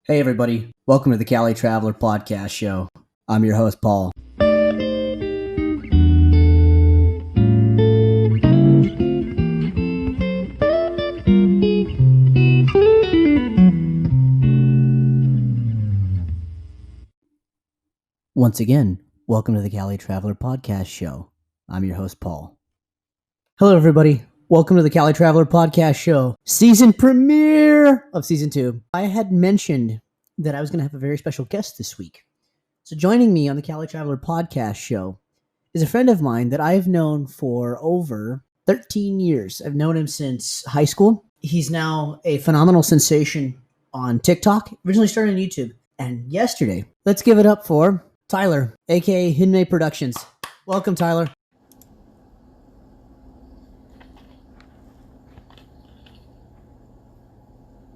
Hey everybody, welcome to the Calitraveler podcast show. I'm your host, Paul. Once again, welcome to the Calitraveler podcast show. I'm your host, Paul. Hello everybody, welcome to the Calitraveler podcast show, season premiere of season 2. I had mentioned that I was going to have a very special guest this week. So joining me on the Calitraveler podcast show is a friend of mine that I've known for over 13 years. I've known him since high school. He's now a phenomenal sensation on TikTok, originally started on YouTube. And yesterday, let's give it up for Tyler, aka Hinmei Productions. Welcome, Tyler.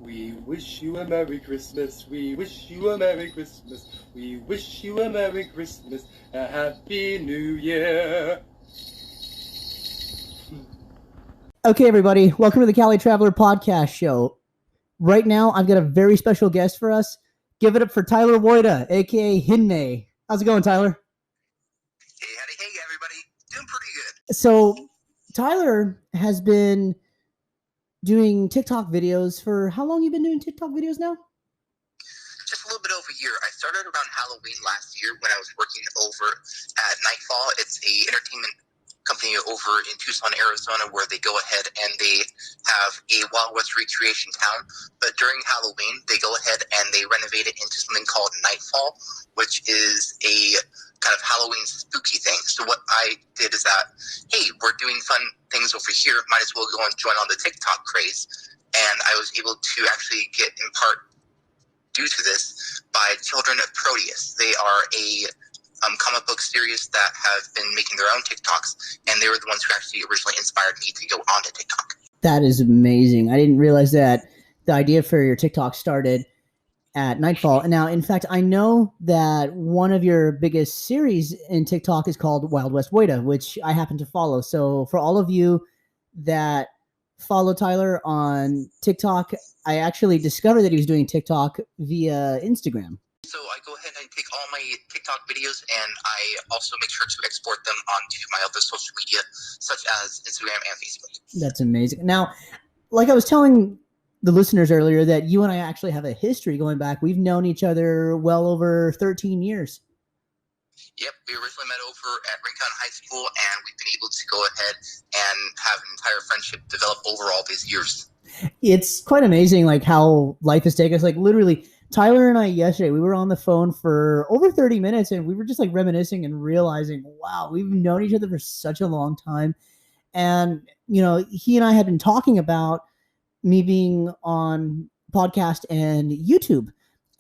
We wish you a Merry Christmas, we wish you a Merry Christmas, we wish you a Merry Christmas, a Happy New Year. Okay, everybody, welcome to the Calitraveler podcast show. Right now, I've got a very special guest for us. Give it up for Tyler Woida, aka Hinmei. How's it going, Tyler? Hey, everybody. Doing pretty good. So, Tyler has been doing TikTok videos for how long? You been doing TikTok videos now? Just a little bit over a year. I started around Halloween last year when I was working over at Nightfall. It's a entertainment company over in Tucson, Arizona, where they go ahead and they have a Wild West recreation town. But during Halloween, they go ahead and they renovate it into something called Nightfall, which is a kind of Halloween spooky thing. So what I did is that, hey, we're doing fun things over here. Might as well go and join on the TikTok craze. And I was able to actually get in part due to this by Children of Proteus. They are a comic book series that have been making their own TikToks, and they were the ones who actually originally inspired me to go onto TikTok. That is amazing. I didn't realize that the idea for your TikTok started at Nightfall. And now, in fact, I know that one of your biggest series in TikTok is called Wild West Woida, which I happen to follow. So for all of you that follow Tyler on TikTok, I actually discovered that he was doing TikTok via Instagram. So I go ahead and take all my TikTok videos, and I also make sure to export them onto my other social media, such as Instagram and Facebook. That's amazing. Now, like I was telling the listeners earlier, that you and I actually have a history going back. We've known each other well over 13 years. Yep, we originally met over at Rincon High School, and we've been able to go ahead and have an entire friendship develop over all these years. It's quite amazing, like how life has taken us. Like literally, Tyler and I yesterday, we were on the phone for over 30 minutes, and we were just like reminiscing and realizing, wow, we've known each other for such a long time. And, you know, he and I had been talking about me being on podcast and YouTube.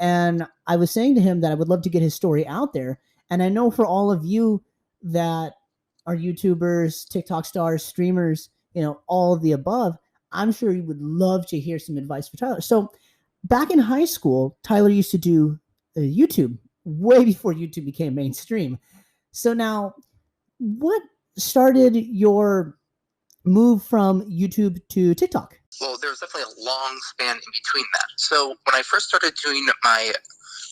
And I was saying to him that I would love to get his story out there. And I know for all of you that are YouTubers, TikTok stars, streamers, you know, all of the above, I'm sure you would love to hear some advice for Tyler. So back in high school, Tyler used to do YouTube way before YouTube became mainstream. So now, what started your move from YouTube to TikTok? Well, there was definitely a long span in between that. So when I first started doing my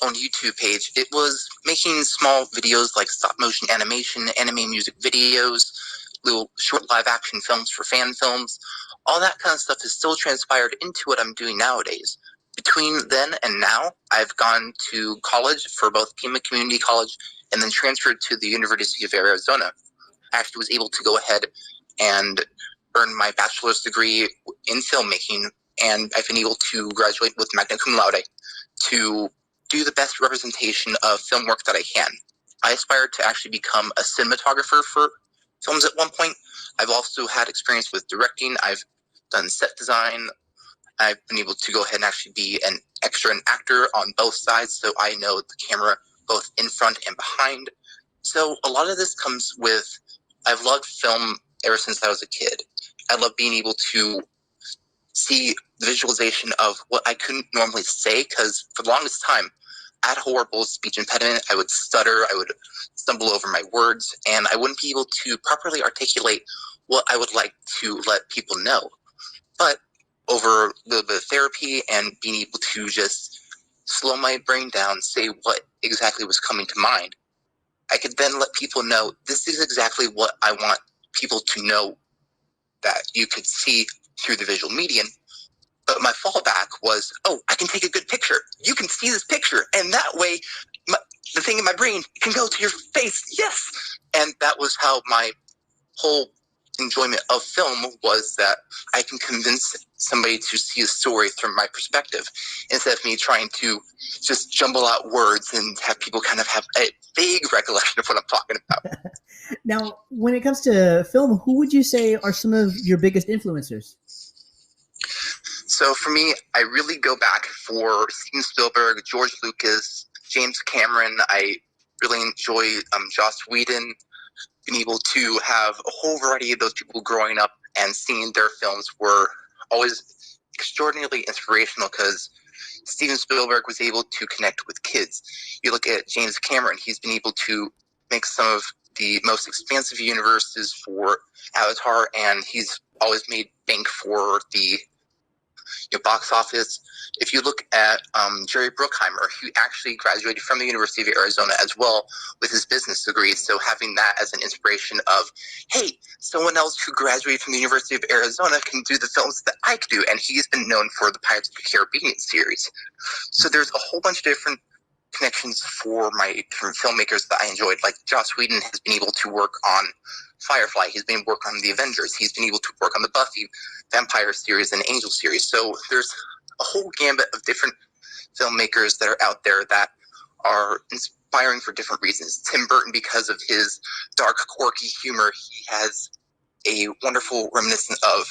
own YouTube page, it was making small videos like stop motion animation, anime music videos, little short live action films for fan films. All that kind of stuff is still transpired into what I'm doing nowadays. Between then and now, I've gone to college for both Pima Community College and then transferred to the University of Arizona. I actually was able to go ahead and earn my bachelor's degree in filmmaking, and I've been able to graduate with magna cum laude to do the best representation of film work that I can. I aspired to actually become a cinematographer for films at one point. I've also had experience with directing. I've done set design. I've been able to go ahead and actually be an extra and actor on both sides, so I know the camera both in front and behind. So a lot of this comes with, I've loved film ever since I was a kid. I love being able to see the visualization of what I couldn't normally say, because for the longest time, I had a horrible speech impediment. I would stutter, I would stumble over my words, and I wouldn't be able to properly articulate what I would like to let people know. But over a little bit of therapy and being able to just slow my brain down, say what exactly was coming to mind. I could then let people know this is exactly what I want people to know that you could see through the visual medium. But my fallback was, oh, I can take a good picture. You can see this picture. And that way, the thing in my brain can go to your face. Yes. And that was how my whole enjoyment of film was, that I can convince somebody to see a story from my perspective instead of me trying to just jumble out words and have people kind of have a vague recollection of what I'm talking about. Now, when it comes to film, who would you say are some of your biggest influencers? So for me, I really go back for Steven Spielberg, George Lucas, James Cameron. I really enjoy Joss Whedon. Being able to have a whole variety of those people growing up and seeing their films were always extraordinarily inspirational, because Steven Spielberg was able to connect with kids. You look at James Cameron, he's been able to make some of the most expansive universes for Avatar, and he's always made bank for the box office. If you look at Jerry Bruckheimer, who actually graduated from the University of Arizona as well with his business degree, so having that as an inspiration of, hey, someone else who graduated from the University of Arizona can do the films that I could do, and he's been known for the Pirates of the Caribbean series. So there's a whole bunch of different connections for my different filmmakers that I enjoyed. Like Joss Whedon has been able to work on Firefly. He's been able to work on the Avengers. He's been able to work on the Buffy Vampire series and Angel series. So there's a whole gambit of different filmmakers that are out there that are inspiring for different reasons. Tim Burton, because of his dark, quirky humor, he has a wonderful reminiscence of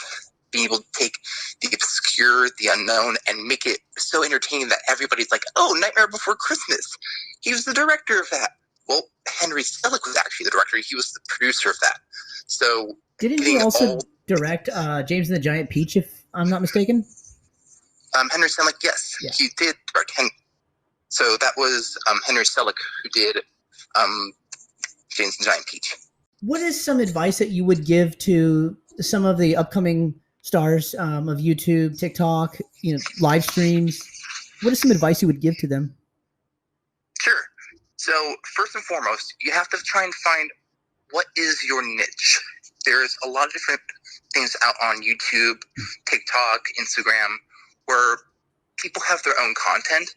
being able to take the obscure, the unknown, and make it so entertaining that everybody's like, oh, Nightmare Before Christmas. He was the director of that. Well, Henry Selick was actually the director. He was the producer of that. So didn't he also direct James and the Giant Peach, if I'm not mistaken? Henry Selick, yes. Yeah. He did direct So that was Henry Selick who did James and the Giant Peach. What is some advice that you would give to some of the upcoming stars of YouTube, TikTok, live streams? What is some advice you would give to them? Sure. So first and foremost, you have to try and find what is your niche. There's a lot of different things out on YouTube, TikTok, Instagram, where people have their own content,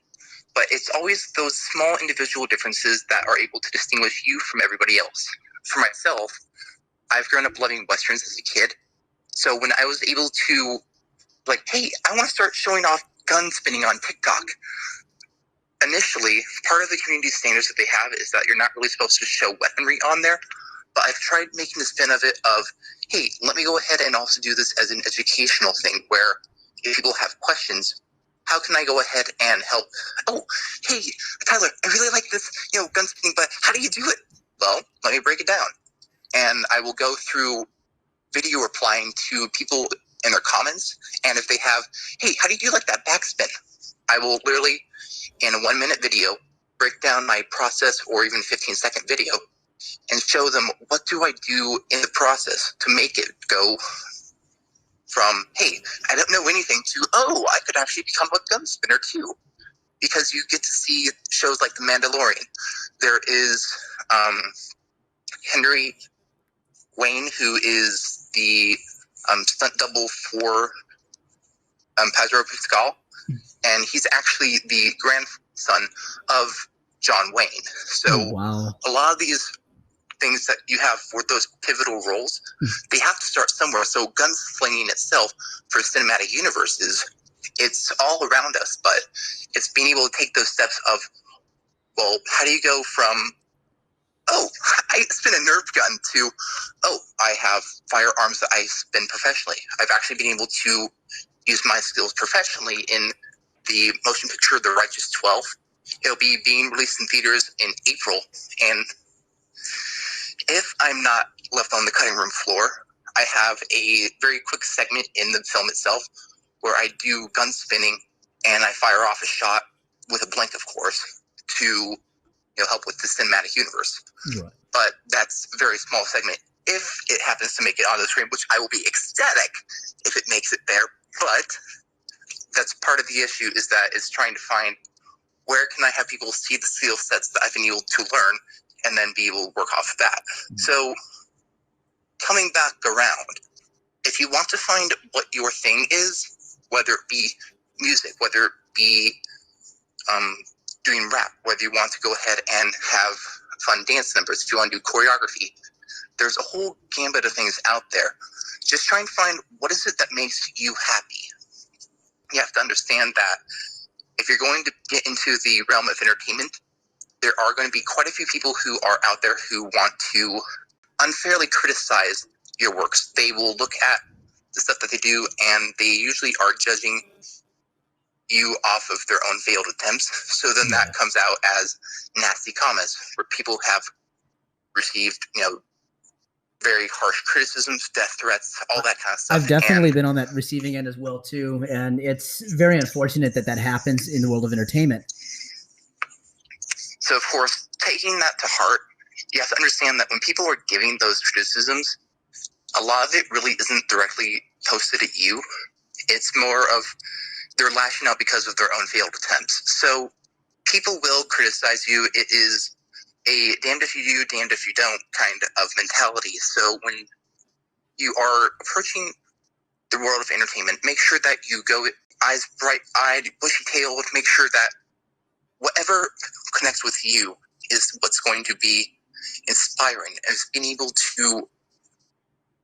but it's always those small individual differences that are able to distinguish you from everybody else. For myself, I've grown up loving Westerns as a kid. So when I was able to, like, hey, I want to start showing off gun spinning on TikTok. Initially, part of the community standards that they have is that you're not really supposed to show weaponry on there. But I've tried making the spin of it of, hey, let me go ahead and also do this as an educational thing where if people have questions, how can I go ahead and help? Oh, hey, Tyler, I really like this, gun spinning, but how do you do it? Well, let me break it down. And I will go through video replying to people in their comments. And if they have, hey, how do you do like that backspin? I will literally, in a 1-minute video, break down my process, or even 15-second video, and show them what do I do in the process to make it go from, hey, I don't know anything, to, oh, I could actually become a gun spinner too. Because you get to see shows like The Mandalorian. There is Henry Wayne, who is the stunt double for Pedro Pascal, and he's actually the grandson of John Wayne. So a lot of these things that you have for those pivotal roles, they have to start somewhere. So gunslinging itself for cinematic universes, it's all around us, but it's being able to take those steps of, well, how do you go from, oh, I spin a Nerf gun to, oh, I have firearms that I spin professionally. I've actually been able to use my skills professionally in the motion picture The Righteous 12. It'll be being released in theaters in April, and if I'm not left on the cutting room floor, I have a very quick segment in the film itself where I do gun spinning and I fire off a shot with a blank, of course, to help with the cinematic universe. Right. But that's a very small segment. If it happens to make it on the screen, which I will be ecstatic if it makes it there, but that's part of the issue, is that it's trying to find where can I have people see the skill sets that I've been able to learn and then be able to work off of that? So coming back around, if you want to find what your thing is, whether it be music, whether it be doing rap, whether you want to go ahead and have fun dance numbers, if you want to do choreography, there's a whole gambit of things out there. Just try and find what is it that makes you happy. You have to understand that if you're going to get into the realm of entertainment, there are going to be quite a few people who are out there who want to unfairly criticize your works. They will look at the stuff that they do, and they usually are judging you off of their own failed attempts. So then that comes out as nasty comments where people have received, very harsh criticisms, death threats, all that kind of stuff. I've definitely been on that receiving end as well too, and it's very unfortunate that happens in the world of entertainment. So, of course, taking that to heart, you have to understand that when people are giving those criticisms, a lot of it really isn't directly posted at you. It's more of they're lashing out because of their own failed attempts. So people will criticize you. It is a damned if you do, damned if you don't kind of mentality. So when you are approaching the world of entertainment, make sure that you go eyes bright-eyed, bushy-tailed, make sure that whatever connects with you is what's going to be inspiring, is being able to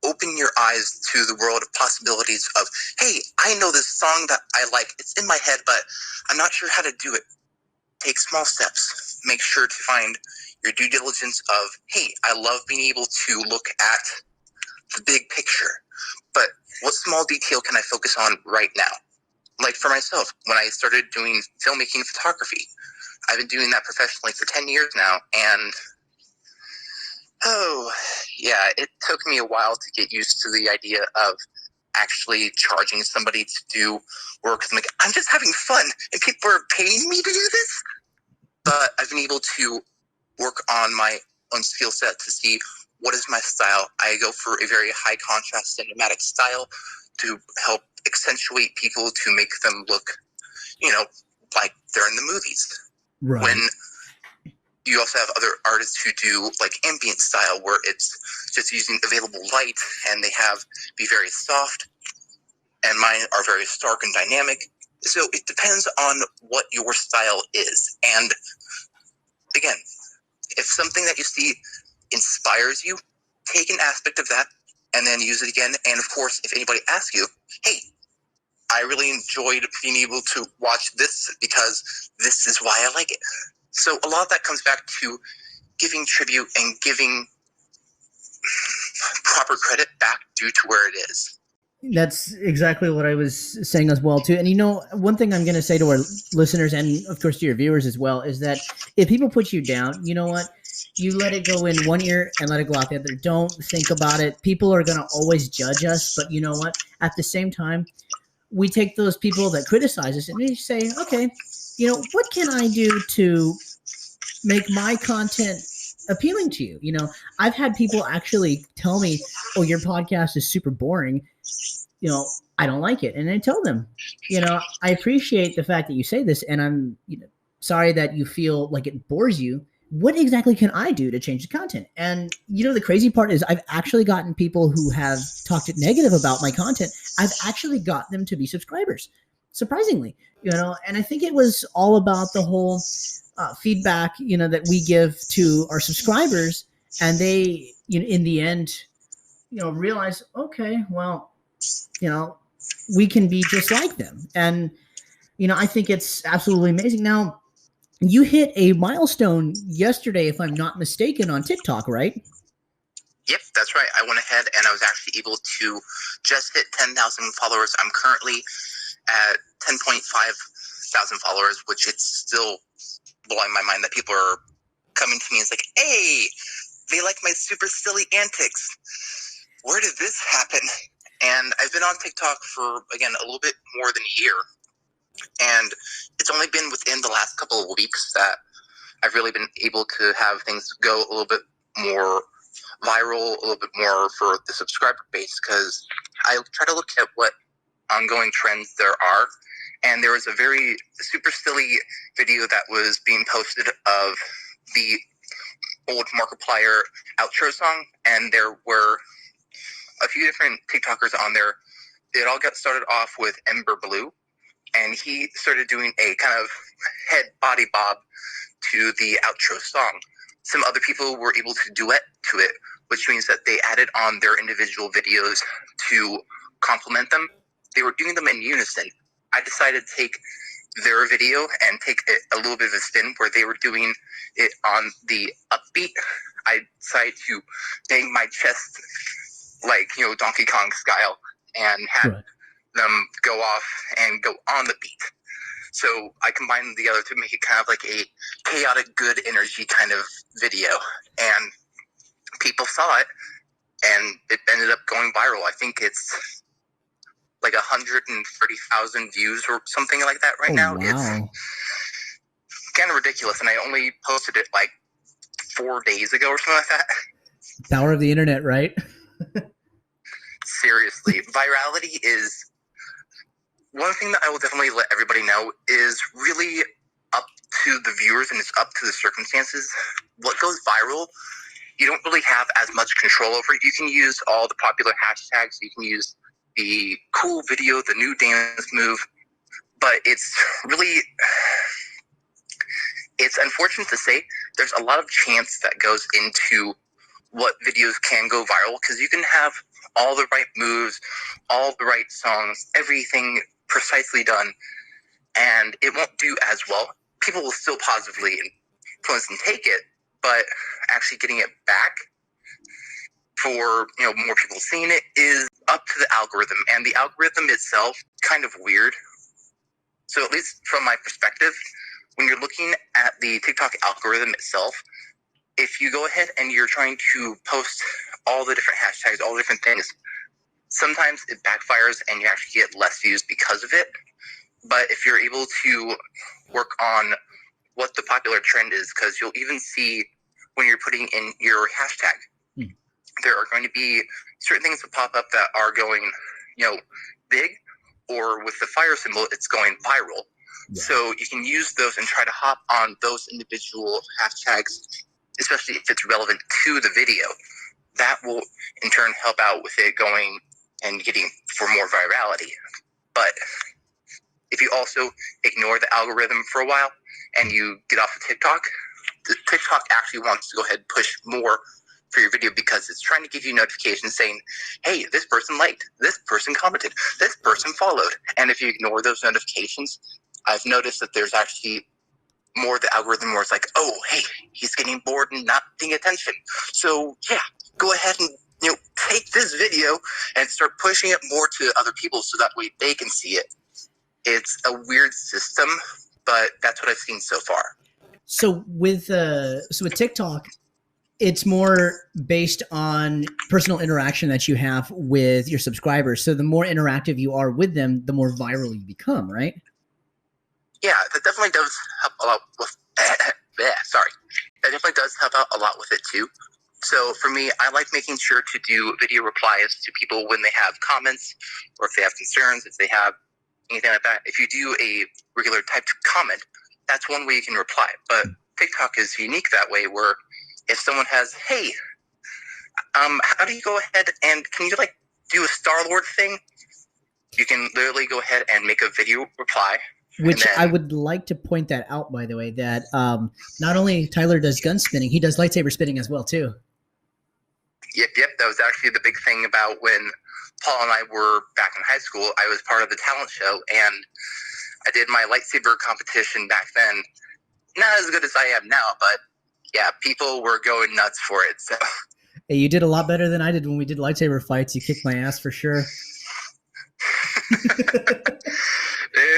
open your eyes to the world of possibilities of, hey, I know this song that I like. It's in my head, but I'm not sure how to do it. Take small steps. Make sure to find your due diligence of, hey, I love being able to look at the big picture, but what small detail can I focus on right now? Like for myself, when I started doing filmmaking and photography, I've been doing that professionally for 10 years now, and it took me a while to get used to the idea of actually charging somebody to do work. I'm like, I'm just having fun, and people are paying me to do this? But I've been able to work on my own skill set to see what is my style. I go for a very high contrast cinematic style to help accentuate people, to make them look, like they're in the movies. Right. When you also have other artists who do like ambient style, where it's just using available light, and they be very soft, and mine are very stark and dynamic. So it depends on what your style is. And again, if something that you see inspires you, take an aspect of that and then use it again. And of course, if anybody asks you, hey, I really enjoyed being able to watch this because this is why I like it. So a lot of that comes back to giving tribute and giving proper credit back due to where it is. That's exactly what I was saying as well too. And one thing I'm going to say to our listeners, and of course to your viewers as well, is that if people put you down, you know what? You let it go in one ear and let it go out the other. Don't think about it. People are going to always judge us, but you know what? At the same time, we take those people that criticize us and we say, okay, what can I do to make my content appealing to you? I've had people actually tell me, oh, your podcast is super boring. I don't like it. And I tell them, I appreciate the fact that you say this, and I'm sorry that you feel like it bores you. What exactly can I do to change the content? And the crazy part is I've actually gotten people who have talked negative about my content. I've actually got them to be subscribers, surprisingly, and I think it was all about the whole feedback, that we give to our subscribers, and they, in the end, realize, okay, well, we can be just like them. And, I think it's absolutely amazing. Now, you hit a milestone yesterday, if I'm not mistaken, on TikTok, right? Yep, that's right. I went ahead and I was actually able to just hit 10,000 followers. I'm currently at 10.5 thousand followers, which it's still blowing my mind that people are coming to me and it's like, hey, they like my super silly antics. Where did this happen? And I've been on TikTok for, again, a little bit more than a year. And it's only been within the last couple of weeks that I've really been able to have things go a little bit more viral, a little bit more for the subscriber base, because I try to look at what ongoing trends there are and there was a very super silly video that was being posted of the old Markiplier outro song, and there were a few different TikTokers on there. It all got started off with Ember Blue, and he started doing a kind of head body bob to the outro song. Some other people were able to duet to it, which means that they added on their individual videos to complement them. They were doing them in unison. I decided to take their video and take it a little bit of a spin where they were doing it on the upbeat. I decided to bang my chest like, Donkey Kong style and had them go off and go on the beat. So I combined the other to make it kind of like a chaotic good energy kind of video. And people saw it, and it ended up going viral. I think it's like 130,000 views or something like that right now. Wow. It's kind of ridiculous, and I only posted it like 4 days ago or something like that. Power of the internet, right? Seriously, virality is one thing that I will definitely let everybody know is really up to the viewers, and it's up to the circumstances. What goes viral, you don't really have as much control over it. You can use all the popular hashtags. You can use the cool video, the new dance move, but it's unfortunate to say there's a lot of chance that goes into what videos can go viral, because you can have all the right moves, all the right songs, everything precisely done, and it won't do as well. People will still positively influence and take it, but actually getting it back for more people seeing it is up to the algorithm, and the algorithm itself kind of weird. So at least from my perspective, when you're looking at the TikTok algorithm itself, if you go ahead and you're trying to post all the different hashtags, all the different things, sometimes it backfires and you actually get less views because of it. But if you're able to work on what the popular trend is, because you'll even see when you're putting in your hashtag, there are going to be certain things that pop up that are going, big, or with the fire symbol, it's going viral. Yeah. So you can use those and try to hop on those individual hashtags, especially if it's relevant to the video. That will in turn help out with it going and getting for more virality. But if you also ignore the algorithm for a while and you get off of TikTok, the TikTok actually wants to go ahead and push more for your video, because it's trying to give you notifications saying, hey, this person liked, this person commented, this person followed. And if you ignore those notifications, I've noticed that there's actually more of the algorithm where it's like, oh, hey, he's getting bored and not paying attention. So yeah, go ahead and take this video and start pushing it more to other people so that way they can see it. It's a weird system, but that's what I've seen so far. So with TikTok, it's more based on personal interaction that you have with your subscribers. So the more interactive you are with them, the more viral you become, right? Yeah, that definitely does help a lot with sorry. That definitely does help out a lot with it too. So for me, I like making sure to do video replies to people when they have comments, or if they have concerns, if they have anything like that. If you do a regular typed comment, that's one way you can reply. But TikTok is unique that way, where if someone has, hey, how do you go ahead and can you do a Star-Lord thing? You can literally go ahead and make a video reply. Which I would like to point that out, by the way, that not only Tyler does gun spinning, he does lightsaber spinning as well, too. Yep. That was actually the big thing about when Paul and I were back in high school. I was part of the talent show, and I did my lightsaber competition back then. Not as good as I am now, but yeah, people were going nuts for it. So. Hey, you did a lot better than I did when we did lightsaber fights. You kicked my ass for sure.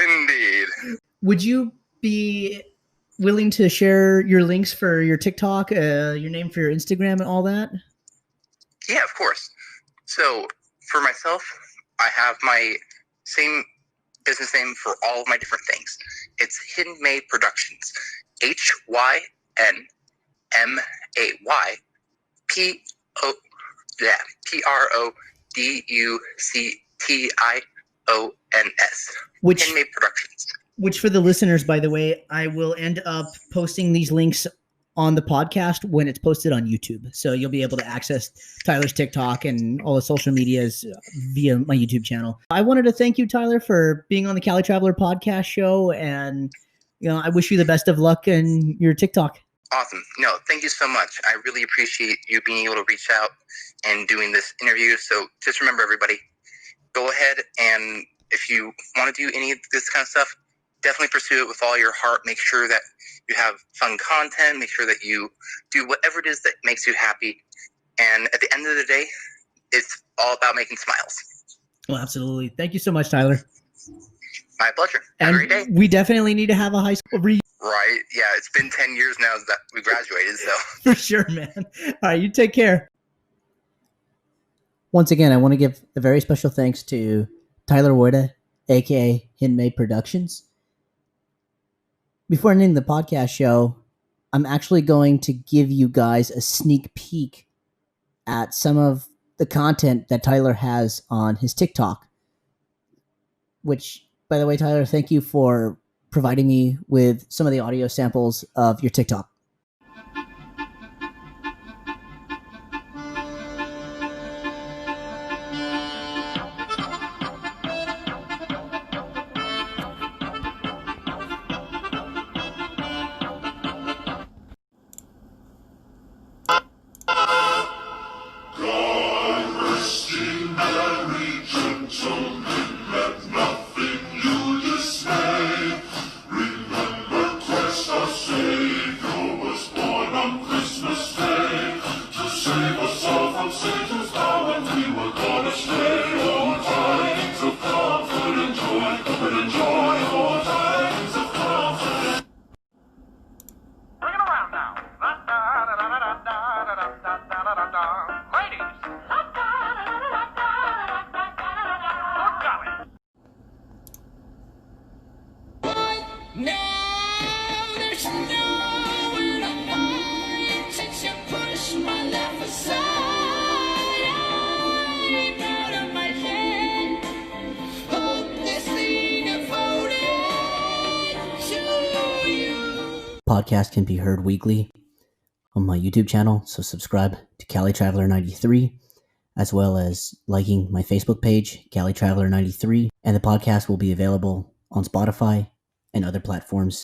Indeed. Would you be willing to share your links for your TikTok, your name for your Instagram, and all that? Yeah, of course. So for myself, I have my same business name for all of my different things. It's Hidden May Productions. HYNMAY PRODUCTI. Which Handmade Productions. Which for the listeners, by the way, I will end up posting these links on the podcast when it's posted on YouTube. So you'll be able to access Tyler's TikTok and all the social medias via my YouTube channel. I wanted to thank you, Tyler, for being on the Calitraveler podcast show. And, I wish you the best of luck in your TikTok. Awesome. No, thank you so much. I really appreciate you being able to reach out and doing this interview. So just remember, everybody, go ahead and if you want to do any of this kind of stuff, definitely pursue it with all your heart. Make sure that you have fun content. Make sure that you do whatever it is that makes you happy. And at the end of the day, it's all about making smiles. Well, absolutely. Thank you so much, Tyler. My pleasure. Have a great day. We definitely need to have a high school reunion. Right. Yeah, it's been 10 years now that we graduated, so. For sure, man. All right, you take care. Once again, I want to give a very special thanks to Tyler Woida, a.k.a. Handmade Productions. Before ending the podcast show, I'm actually going to give you guys a sneak peek at some of the content that Tyler has on his TikTok. Which, by the way, Tyler, thank you for providing me with some of the audio samples of your TikTok. Podcast can be heard weekly on my YouTube channel, so subscribe to Calitraveler 93, as well as liking my Facebook page, Calitraveler 93, and the podcast will be available on Spotify and other platforms.